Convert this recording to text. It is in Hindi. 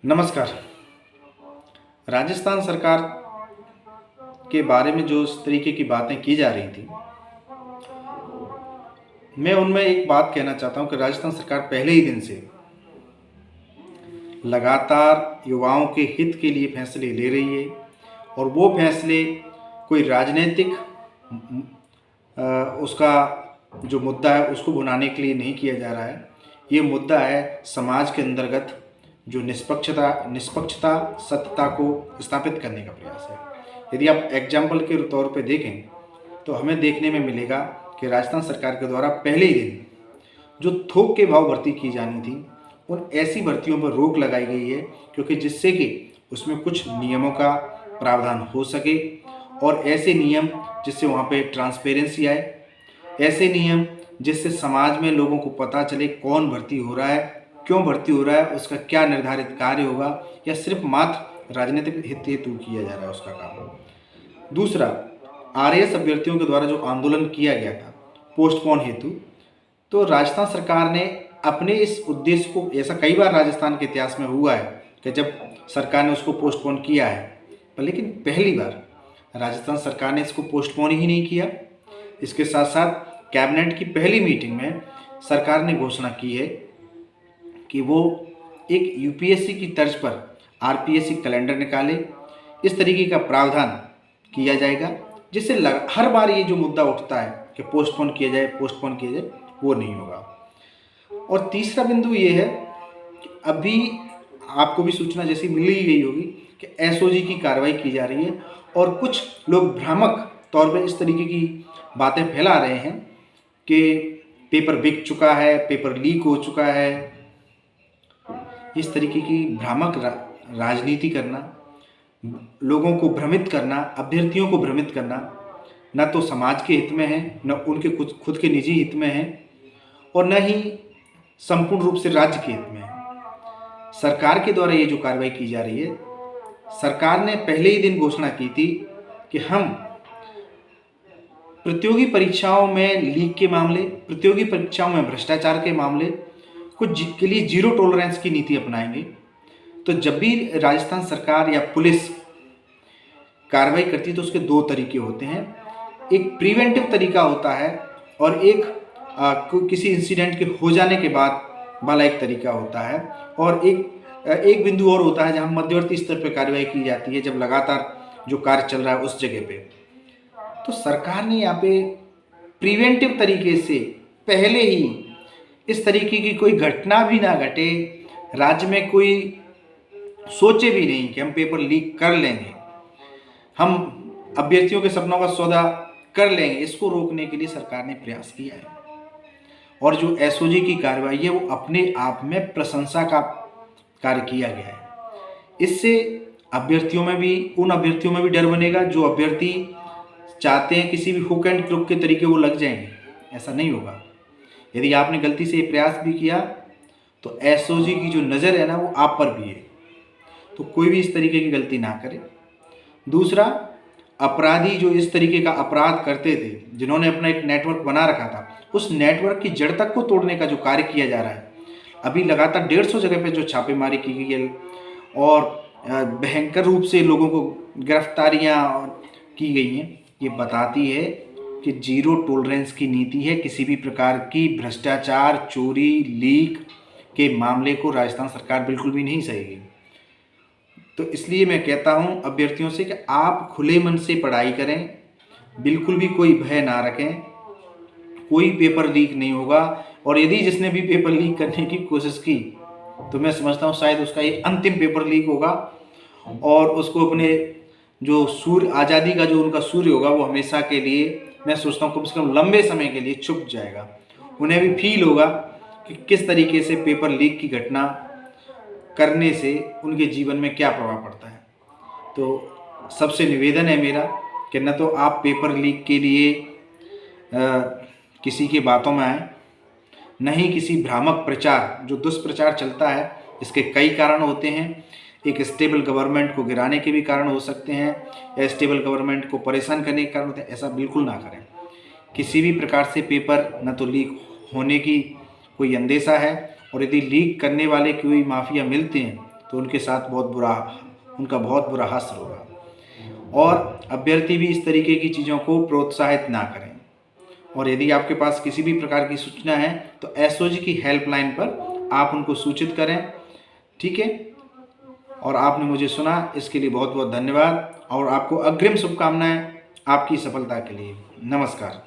नमस्कार। राजस्थान सरकार के बारे में जो इस तरीके की बातें की जा रही थी, मैं उनमें एक बात कहना चाहता हूं कि राजस्थान सरकार पहले ही दिन से लगातार युवाओं के हित के लिए फैसले ले रही है और वो फैसले कोई राजनीतिक उसका जो मुद्दा है उसको भुनाने के लिए नहीं किया जा रहा है। ये मुद्दा है समाज के अंतर्गत जो निष्पक्षता सत्यता को स्थापित करने का प्रयास है। यदि आप एग्जाम्पल के तौर पे देखें तो हमें देखने में मिलेगा कि राजस्थान सरकार के द्वारा पहले ही दिन जो थोक के भाव भर्ती की जानी थी उन ऐसी भर्तियों पर रोक लगाई गई है, क्योंकि जिससे कि उसमें कुछ नियमों का प्रावधान हो सके और ऐसे नियम जिससे वहाँ पे ट्रांसपेरेंसी आए, ऐसे नियम जिससे समाज में लोगों को पता चले कौन भर्ती हो रहा है, क्यों भर्ती हो रहा है, उसका क्या निर्धारित कार्य होगा या सिर्फ मात्र राजनीतिक हित हेतु किया जा रहा है उसका काम। दूसरा, आरएएस अभ्यर्थियों के द्वारा जो आंदोलन किया गया था पोस्टपोन हेतु, तो राजस्थान सरकार ने अपने इस उद्देश्य को, ऐसा कई बार राजस्थान के इतिहास में हुआ है कि जब सरकार ने उसको पोस्टपोन किया है, लेकिन पहली बार राजस्थान सरकार ने इसको पोस्टपोन ही नहीं किया। इसके साथ साथ कैबिनेट की पहली मीटिंग में सरकार ने घोषणा की है कि वो एक यूपीएससी की तर्ज पर आरपीएससी कैलेंडर निकाले, इस तरीके का प्रावधान किया जाएगा जिससे हर बार ये जो मुद्दा उठता है कि पोस्टपोन किया जाए, वो नहीं होगा। और तीसरा बिंदु ये है कि अभी आपको भी सूचना जैसी मिल ही गई होगी कि एसओजी की कार्रवाई की जा रही है और कुछ लोग भ्रामक तौर पर इस तरीके की बातें फैला रहे हैं कि पेपर बिक चुका है, पेपर लीक हो चुका है। इस तरीके की भ्रामक राजनीति करना, लोगों को भ्रमित करना, अभ्यर्थियों को भ्रमित करना, न तो समाज के हित में है, न उनके खुद के निजी हित में है और न ही संपूर्ण रूप से राज्य के हित में है। सरकार के द्वारा ये जो कार्रवाई की जा रही है, सरकार ने पहले ही दिन घोषणा की थी कि हम प्रतियोगी परीक्षाओं में लीक के मामले, प्रतियोगी परीक्षाओं में भ्रष्टाचार के मामले कुछ के लिए जीरो टॉलरेंस की नीति अपनाएंगे। तो जब भी राजस्थान सरकार या पुलिस कार्रवाई करती है तो उसके दो तरीके होते हैं, एक प्रिवेंटिव तरीका होता है और एक किसी इंसिडेंट के हो जाने के बाद वाला एक तरीका होता है, और एक बिंदु और होता है जहां मध्यवर्ती स्तर पर कार्रवाई की जाती है जब लगातार जो कार्य चल रहा है उस जगह पे। तो सरकार ने यहाँ पे प्रिवेंटिव तरीके से पहले ही इस तरीके की कोई घटना भी ना घटे, राज्य में कोई सोचे भी नहीं कि हम पेपर लीक कर लेंगे, हम अभ्यर्थियों के सपनों का सौदा कर लेंगे, इसको रोकने के लिए सरकार ने प्रयास किया है। और जो एसओजी की कार्रवाई है वो अपने आप में प्रशंसा का कार्य किया गया है। इससे उन अभ्यर्थियों में भी डर बनेगा जो अभ्यर्थी चाहते हैं किसी भी हुक एंड क्रुक के तरीके वो लग जाएंगे, ऐसा नहीं होगा। यदि आपने गलती से ये प्रयास भी किया तो एसओजी की जो नज़र है ना वो आप पर भी है, तो कोई भी इस तरीके की गलती ना करे। दूसरा, अपराधी जो इस तरीके का अपराध करते थे, जिन्होंने अपना एक नेटवर्क बना रखा था, उस नेटवर्क की जड़ तक को तोड़ने का जो कार्य किया जा रहा है, अभी लगातार 150 जगह पे जो छापेमारी की गई है और भयंकर रूप से लोगों को गिरफ्तारियां की गई हैं, ये बताती है कि जीरो टॉलरेंस की नीति है। किसी भी प्रकार की भ्रष्टाचार, चोरी, लीक के मामले को राजस्थान सरकार बिल्कुल भी नहीं सहेगी। तो इसलिए मैं कहता हूं अभ्यर्थियों से कि आप खुले मन से पढ़ाई करें, बिल्कुल भी कोई भय ना रखें, कोई पेपर लीक नहीं होगा। और यदि जिसने भी पेपर लीक करने की कोशिश की तो मैं समझता हूँ शायद उसका ये अंतिम पेपर लीक होगा और उसको अपने जो सूर्य आज़ादी का जो उनका सूर्य होगा वो हमेशा के लिए, मैं सोचता हूँ कम से कम लंबे समय के लिए छुप जाएगा। उन्हें भी फील होगा कि किस तरीके से पेपर लीक की घटना करने से उनके जीवन में क्या प्रभाव पड़ता है। तो सबसे निवेदन है मेरा कि न तो आप पेपर लीक के लिए किसी की बातों में आए, न ही किसी भ्रामक प्रचार, जो दुष्प्रचार चलता है इसके कई कारण होते हैं। एक स्टेबल गवर्नमेंट को गिराने के भी कारण हो सकते हैं या स्टेबल गवर्नमेंट को परेशान करने के कारण होते हैं। ऐसा बिल्कुल ना करें। किसी भी प्रकार से पेपर न तो लीक होने की कोई अंदेशा है और यदि लीक करने वाले कोई माफिया मिलते हैं तो उनके साथ उनका बहुत बुरा हश्र होगा। और अभ्यर्थी भी इस तरीके की चीज़ों को प्रोत्साहित ना करें। और यदि आपके पास किसी भी प्रकार की सूचना है तो एसओजी की हेल्पलाइन पर आप उनको सूचित करें, ठीक है। और आपने मुझे सुना, इसके लिए बहुत बहुत धन्यवाद और आपको अग्रिम शुभकामनाएं आपकी सफलता के लिए। नमस्कार।